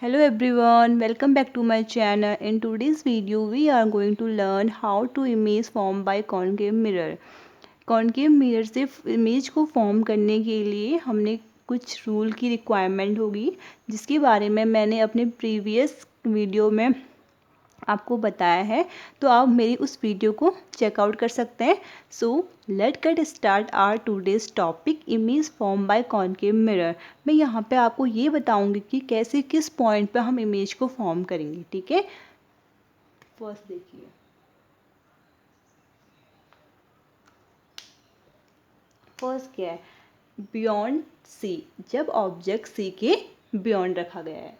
Hello everyone, welcome back to my channel. In today's video, we are going to learn how to image form by concave mirror. Concave mirror से image को form करने के लिए हमने कुछ rule की requirement होगी, जिसके बारे में मैंने अपने प्रीवियस वीडियो में आपको बताया है। तो आप मेरी उस वीडियो को चेकआउट कर सकते हैं। So let get start our today's topic, image form by concave mirror. मैं यहाँ पे आपको ये बताऊंगी कि कैसे किस पॉइंट पे हम इमेज को फॉर्म करेंगे। ठीक है, फर्स्ट देखिए, फर्स्ट क्या है, बियॉन्ड सी, जब ऑब्जेक्ट सी के बियॉन्ड रखा गया है।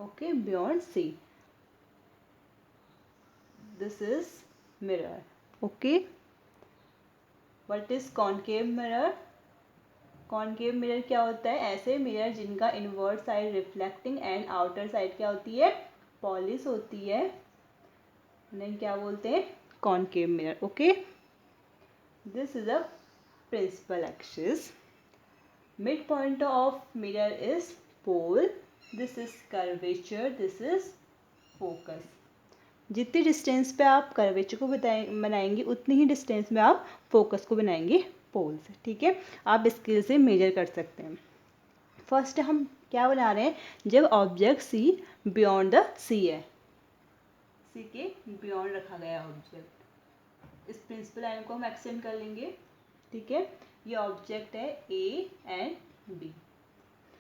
Okay, beyond C, this is mirror. Okay, what is concave mirror? Concave mirror क्या होता है? ऐसे मिरर जिनका invert side reflecting and outer side क्या होती है? पॉलिश होती है, उन्हें क्या बोलते हैं? Concave mirror. Okay, this is a principal axis, mid point of mirror is pole, this is curvature, this is focus. जितनी डिस्टेंस पे आप कर्वेचर को बनाएंगे उतनी ही डिस्टेंस में आप फोकस को बनाएंगे पोल से। ठीक है, आप स्केल से मेजर कर सकते हैं। फर्स्ट हम क्या बना रहे हैं, जब ऑब्जेक्ट सी बियॉन्ड द सी है, सी के बियॉन्ड रखा गया ऑब्जेक्ट, इस प्रिंसिपल लाइन को हम एक्सटेंड कर लेंगे। ठीक है, ये ऑब्जेक्ट है ए एंड बी।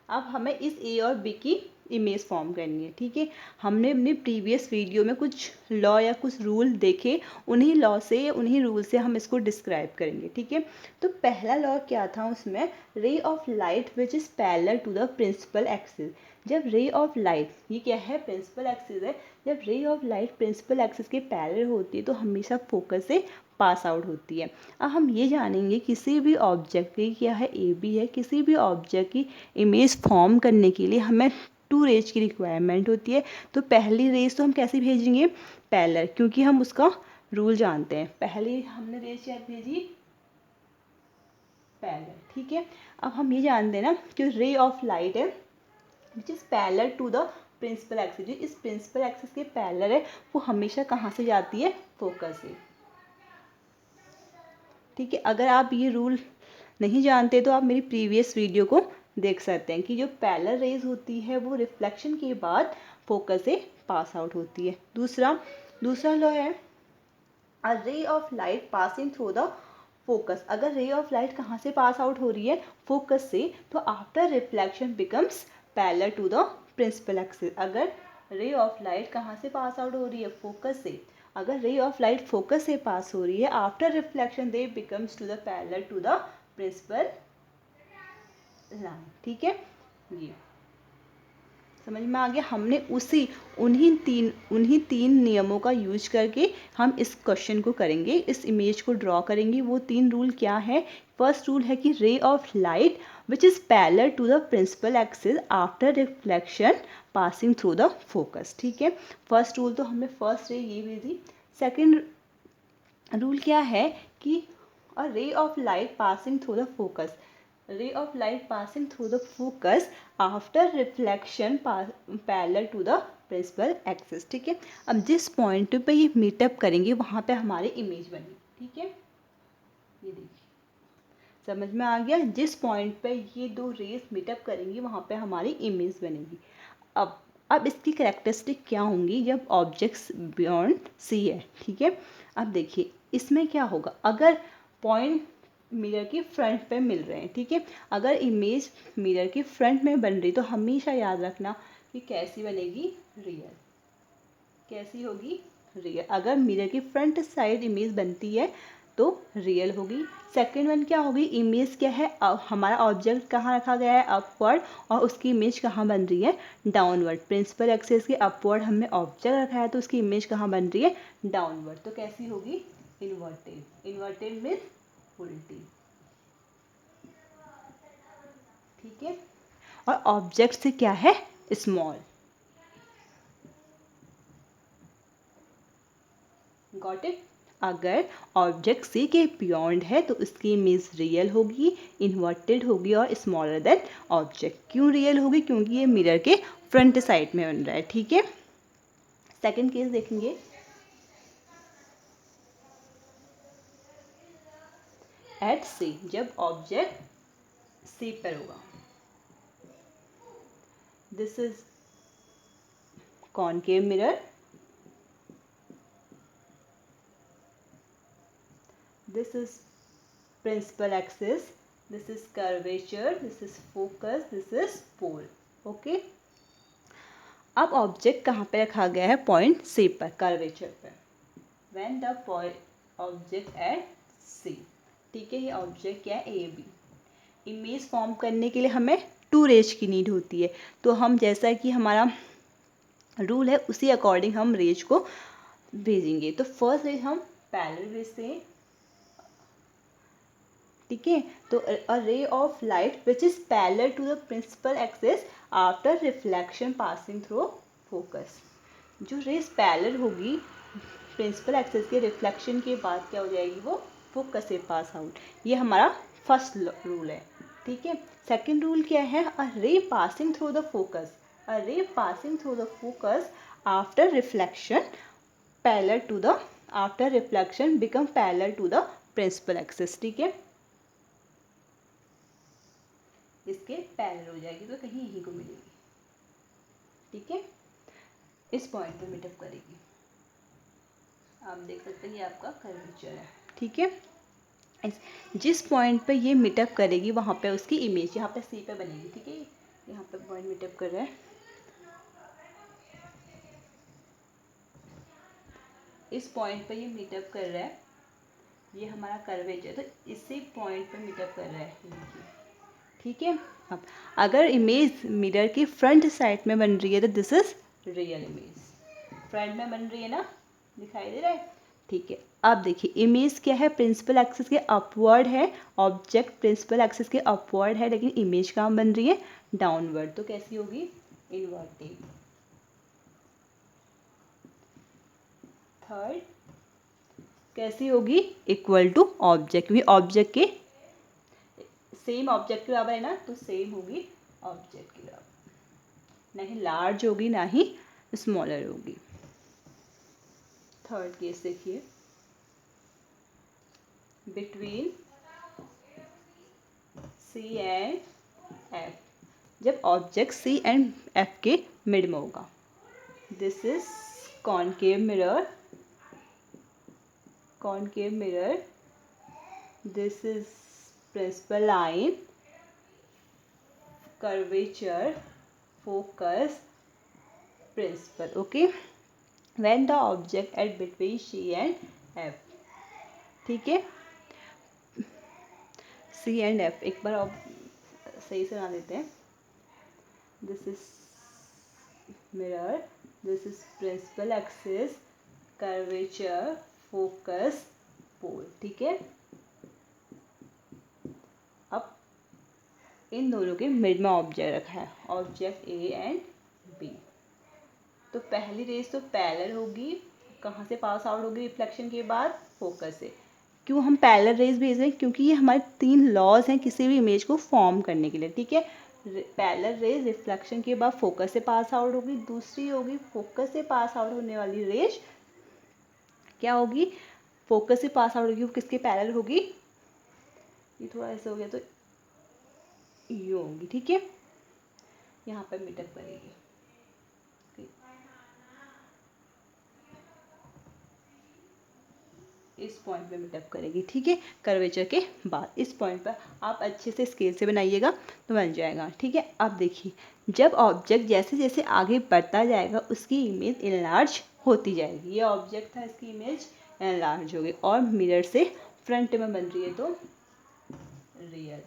अब हमें इस ए और बी की इमेज फॉर्म करनी है। ठीक है, हमने अपने प्रीवियस वीडियो में कुछ लॉ या कुछ रूल देखे, उन्हीं लॉ से, उन्हीं रूल से हम इसको डिस्क्राइब करेंगे। ठीक है, तो पहला लॉ क्या था उसमें, ray of light which is parallel to the principal axis. जब रे ऑफ लाइट, ये क्या है? प्रिंसिपल एक्सिस है। जब ray of light principal axis के पैरेलल होती है तो हमेशा फोकस से पास आउट होती है। अब हम ये जानेंगे किसी भी ऑब्जेक्ट की, क्या है ए बी है, किसी भी ऑब्जेक्ट की इमेज फॉर्म करने के लिए हमें टू रेज की रिक्वायरमेंट होती है। तो पहली रेज तो हम कैसे भेजेंगे? पैरेलल, क्योंकि हम उसका रूल जानते हैं। पहली हमने रेज क्या भेजी? पैरेलल। ठीक है, अब हम ये जानते हैं ना कि रे ऑफ लाइट है which is parallel to the principal axis, जो इस प्रिंसिपल एक्सिस के पैरेलल है वो हमेशा कहाँ से जाती है? फोकस से। ठीक है, अगर आप ये रूल नहीं जानते तो आप मेरी प्रीवियस वीडियो को देख सकते हैं कि जो पैरेलल रेज होती है वो रिफ्लेक्शन के बाद फोकस से पास आउट होती है। दूसरा दूसरा लॉ है, a ray of light passing through the focus. अगर रे ऑफ लाइट कहाँ से पास आउट हो रही है? फोकस से, तो after reflection becomes parallel to the principal axis. अगर रे ऑफ लाइट कहाँ से पास आउट हो रही है? फोकस से। अगर रे ऑफ लाइट फोकस से पास हो रही है, after reflection they becomes to the parallel to the principal line. ठीक है, ये समझ में आ गया। हमने उन्हीं तीन नियमों का यूज करके हम इस क्वेश्चन को करेंगे, इस इमेज को ड्रॉ करेंगे। वो तीन रूल क्या है? फर्स्ट रूल है कि ray of light which is parallel to the principal axis after reflection passing through the focus. ठीक है, फर्स्ट रूल तो हमने फर्स्ट रे ये भेजी। सेकेंड रूल क्या है कि a ray of light passing through the focus, ray of light passing through the focus after reflection parallel to the principal axis। ठीक है, अब जिस पॉइंट पे ये मीटअप करेंगे वहाँ पे हमारी इमेज बनी। ठीक है, ये देखिए, समझ में आ गया। जिस पॉइंट पे ये दो रेस मीटअप करेंगी वहाँ पे हमारी इमेज बनेगी। अब इसकी कैरेक्टरिस्टिक क्या होंगी जब ऑब्जेक्ट्स बियॉन्ड सी है? ठीक है, अब देखिए इसमें क्या होगा, अगर पॉइंट मिरर के फ्रंट पे मिल रहे हैं। ठीक है, अगर इमेज मिरर के फ्रंट में बन रही तो हमेशा याद रखना कि कैसी बनेगी? रियल। कैसी होगी? रियल। अगर मिरर की फ्रंट साइड इमेज बनती है तो रियल होगी। सेकेंड वन क्या होगी? इमेज क्या है? हमारा ऑब्जेक्ट कहाँ रखा गया है? अपवर्ड, और उसकी इमेज कहाँ बन रही है? डाउनवर्ड। प्रिंसिपल एक्सिस के अपवर्ड हमने ऑब्जेक्ट रखा है तो उसकी इमेज कहाँ बन रही है? डाउनवर्ड। तो कैसी होगी? इन्वर्टेड। इन्वर्टेड मीन्स उल्टी। ठीक है, और ऑब्जेक्ट से क्या है? स्मॉल। Got it? अगर ऑब्जेक्ट सी के बियॉन्ड है तो उसकी इमेज रियल होगी, इन्वर्टेड होगी और स्मॉलर देन ऑब्जेक्ट। क्यों रियल होगी? क्योंकि ये मिरर के फ्रंट साइड में बन रहा है। ठीक है, सेकंड केस देखेंगे। एट सी, जब ऑब्जेक्ट सी पर होगा, this is concave mirror, this is principal axis, this is curvature, this is focus, this is pole. Okay, अब ऑब्जेक्ट कहाँ पे रखा गया है? पॉइंट सी पर, कर्वेचर पर। व्हेन द ऑब्जेक्ट एट सी, ठीक है, ये ऑब्जेक्ट क्या है? A B. इमेज फॉर्म करने के लिए हमें टू रेज की नीड होती है, तो हम जैसा कि हमारा रूल है उसी अकॉर्डिंग हम रेज को भेजेंगे। तो फर्स्ट रेज हम पैरेलल रेज से, ठीक है, तो a ray of light which is parallel to the principal axis after reflection passing through focus. जो रेज पैरेलल होगी प्रिंसिपल एक्सिस के रिफ्लेक्शन के बाद क्या हो जाएगी? वो फोकस से पास आउट। ये हमारा फर्स्ट रूल है। ठीक है, सेकंड रूल क्या है? A ray passing through the focus, a ray passing through the focus after reflection parallel to the, after reflection become parallel to the principal axis. ठीक है, इसके पैरेलल हो जाएगी तो कहीं यहीं को मिलेगी। ठीक है, इस पॉइंट पे मीटअप करेगी। आप देख सकते हैं ये आपका कर्वेचर है। ठीक है, जिस पॉइंट पे ये मीटअप करेगी वहाँ पे उसकी इमेज यहाँ पे सी पे बनेगी। ठीक है, यहाँ पे पॉइंट मीटअप कर रहा है, इस पॉइंट पे ये मीटअप कर रहा है, ये हमारा कर्वेचर, तो इसी पॉइंट पे मीटअप कर रहा है। ठीक है, अब अगर इमेज मिरर की फ्रंट साइड में बन रही है तो this is real image. Front में बन रही है ना, दिखाई दे रहा है? ठीक है, अब देखिए इमेज क्या है? प्रिंसिपल एक्सिस के अपवर्ड है, ऑब्जेक्ट प्रिंसिपल एक्सिस के अपवर्ड है, लेकिन इमेज कहाँ बन रही है? डाउनवर्ड। तो कैसी होगी? इन्वर्टेड। थर्ड कैसी होगी? इक्वल टू ऑब्जेक्ट, क्योंकि ऑब्जेक्ट के सेम ऑब्जेक्ट के बराबर है ना, तो सेम होगी ऑब्जेक्ट के बराबर, ना ही लार्ज होगी ना ही स्मॉलर होगी। थर्ड केस देखिए, बिटवीन सी एंड एफ, जब ऑब्जेक्ट सी एंड एफ के मिड में होगा, this is concave mirror, concave mirror, this is principal line, curvature, focus, principal. Okay, when the object at between C and F. ठीक है, C and F एक बार आप सही से बना देते हैं। This is mirror, this is principal axis, curvature, focus, pole. ठीक है, अब इन दोनों के मिड में ऑब्जेक्ट रखा है, ऑब्जेक्ट ए एंड बी। तो पहली रेज तो पैरेलल होगी, कहाँ से पास आउट होगी? रिफ्लेक्शन के बाद फोकस से। क्यों हम पैरेलल रेज भेज रहे हैं? क्योंकि ये हमारे 3 लॉज हैं किसी भी इमेज को फॉर्म करने के लिए। ठीक है, पैरेलल रेज रिफ्लेक्शन के बाद फोकस से पास आउट होगी, दूसरी होगी फोकस से पास आउट होने वाली रेज क्या होगी? फोकस से पास आउट होगी, वो किसके पैरेलल होगी? ये थोड़ा ऐसा हो गया तो ये होगी। ठीक है, यहाँ पर मीटअप करेगी। इस पॉइंट पे मीटअप करेगी। ठीक है, कर्वेचर के बाद इस पॉइंट पर आप अच्छे से स्केल से बनाइएगा तो बन जाएगा। ठीक है, अब देखिए जब ऑब्जेक्ट जैसे जैसे आगे बढ़ता जाएगा उसकी इमेज इनलार्ज होती जाएगी। ये ऑब्जेक्ट था, इसकी इमेज इनलार्ज होगी और मिरर से फ्रंट में बन रही है तो रियल।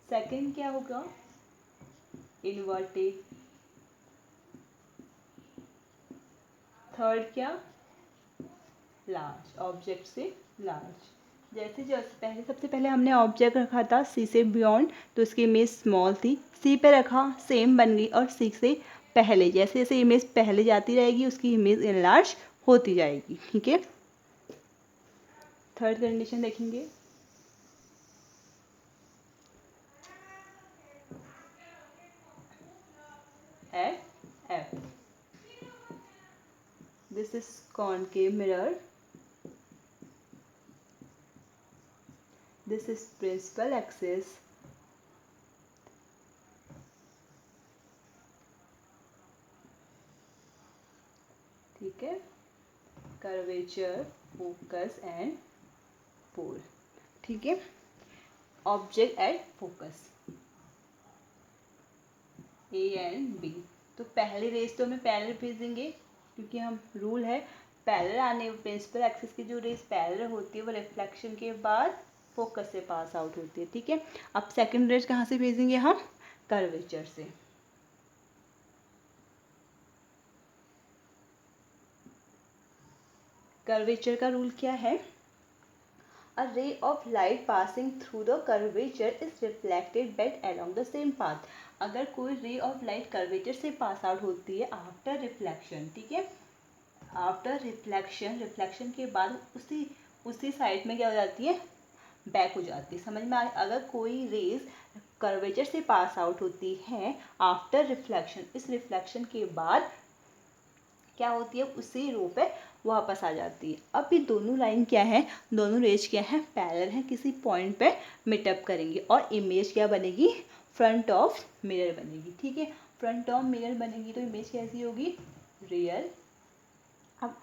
सेकंड क्या होगा? इन्वर्टेड। थर्ड क्या? लार्ज, ऑब्जेक्ट से लार्ज। जैसे पहले सबसे पहले हमने ऑब्जेक्ट रखा था सी से बियॉन्ड, तो इसकी इमेज स्मॉल थी, सी पे रखा सेम बन गई, और सी से पहले जैसे जैसे इमेज पहले जाती रहेगी उसकी इमेज इनलार्ज होती जाएगी। ठीक है, थर्ड कंडीशन देखेंगे, at F, this is concave mirror, this is principal axis, ठीक है, कर्वेचर, फोकस एंड पोल, ठीक है, object at focus A and B. तो पहली रेस तो हमें पैरेलल भेजेंगे क्योंकि हम रूल है पैरेलल आने, प्रिंसिपल एक्सिस की जो रेस पैरेलल होती है वो रिफ्लेक्शन के बाद फोकस से पास आउट होती है, ठीक है। अब सेकंड रेस कहाँ से भेजेंगे हम, कर्वेचर से। कर्वेचर का रूल क्या है, A ray of light passing through the curvature is reflected back along the same path। अगर कोई रे ऑफ लाइट कर्वेचर से पास आउट होती है आफ्टर रिफ्लेक्शन, ठीक है, आफ्टर रिफ्लेक्शन, रिफ्लेक्शन के बाद उसी साइड में क्या हो जाती है, बैक हो जाती है। समझ में आ, अगर कोई रेज कर्वेचर से पास आउट होती है आफ्टर रिफ्लेक्शन, इस रिफ्लेक्शन के बाद क्या होती है, उसी रो पे वापस आ जाती है। अब ये दोनों लाइन क्या है, दोनों रेज क्या है, पैरेलल है, किसी पॉइंट पे मीटअप करेंगी और इमेज क्या बनेगी, फ्रंट ऑफ मिरर बनेगी, ठीक है। फ्रंट ऑफ मिरर बनेगी तो इमेज कैसी होगी, रियल। अब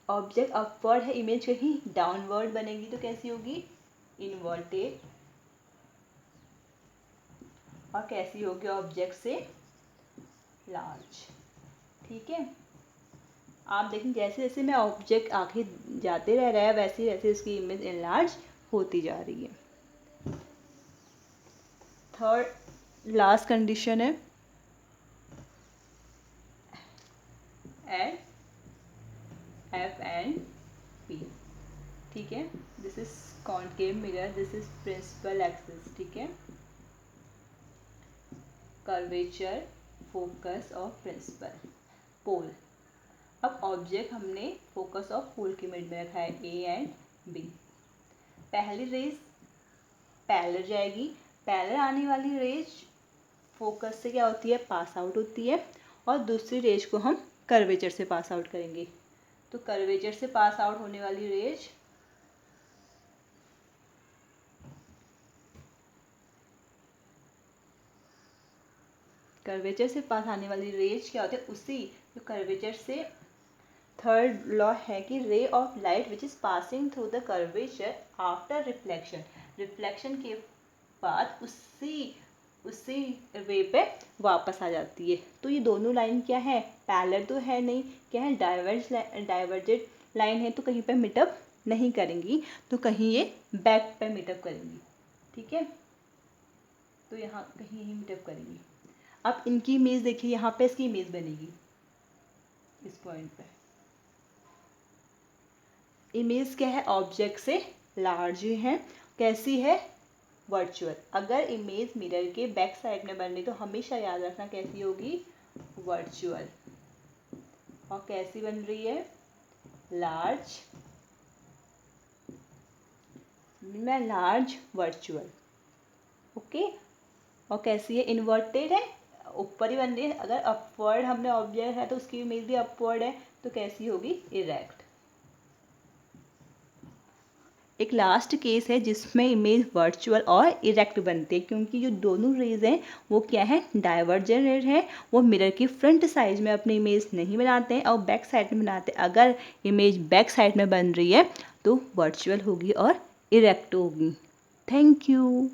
ऑब्जेक्ट अपवर्ड है, इमेज कहीं डाउनवर्ड बनेगी तो कैसी होगी, इन्वर्टेड। और कैसी होगी, ऑब्जेक्ट से लार्ज, ठीक है। आप देखें जैसे जैसे मैं ऑब्जेक्ट आगे जाते रह रहा है वैसे वैसे इसकी इमेज एनलार्ज होती जा रही है। थर्ड लास्ट कंडीशन है एफ एंड पी, ठीक है। This is concave mirror, this is principal axis, ठीक है, कर्वेचर, फोकस और प्रिंसिपल, पोल। अब ऑब्जेक्ट हमने फोकस ऑफ पोल के मिड में रखा है ए एंड बी। पहली रेज पैरेलल जाएगी, पैरेलल आने वाली रेज फोकस से क्या होती है, पास आउट होती है, और दूसरी रेज को हम कर्वेचर से पास आउट करेंगे। तो कर्वेचर से पास आउट होने वाली रेज कर्वेचर से पास आने वाली रेज क्या होती है, उसी जो कर्वेचर से, थर्ड लॉ है कि ray of light which is passing through the curvature after reflection, reflection के बाद उसी वे पे वापस आ जाती है। तो ये दोनों लाइन क्या है, पैरेलल तो है नहीं, क्या है, डाइवर्जेड लाइन है, तो कहीं पे मीटअप नहीं करेंगी, तो कहीं ये बैक पे मीटअप करेंगी, ठीक है। तो यहाँ कहीं यही मीटअप करेंगी। अब इनकी इमेज देखिए, यहाँ पे इसकी इमेज बनेगी इस पॉइंट पे। इमेज क्या है, ऑब्जेक्ट से लार्ज है, कैसी है, वर्चुअल। अगर इमेज मिरर के बैक साइड में बन रही तो हमेशा याद रखना कैसी होगी, वर्चुअल। और कैसी बन रही है, लार्ज, में लार्ज वर्चुअल, ओके। और कैसी है, इन्वर्टेड है, ऊपर ही बन रही है। अगर अपवर्ड हमने ऑब्जेक्ट है तो उसकी इमेज भी अपवर्ड है, तो कैसी होगी, इरेक्ट। एक लास्ट केस है जिसमें इमेज वर्चुअल और इरेक्ट बनते हैं, क्योंकि जो दोनों रेज हैं वो क्या है, डाइवर्जेंट रेज है, वो मिरर की फ्रंट साइड में अपनी इमेज नहीं बनाते हैं और बैक साइड में बनाते हैं। अगर इमेज बैक साइड में बन रही है तो वर्चुअल होगी और इरेक्ट होगी। Thank you.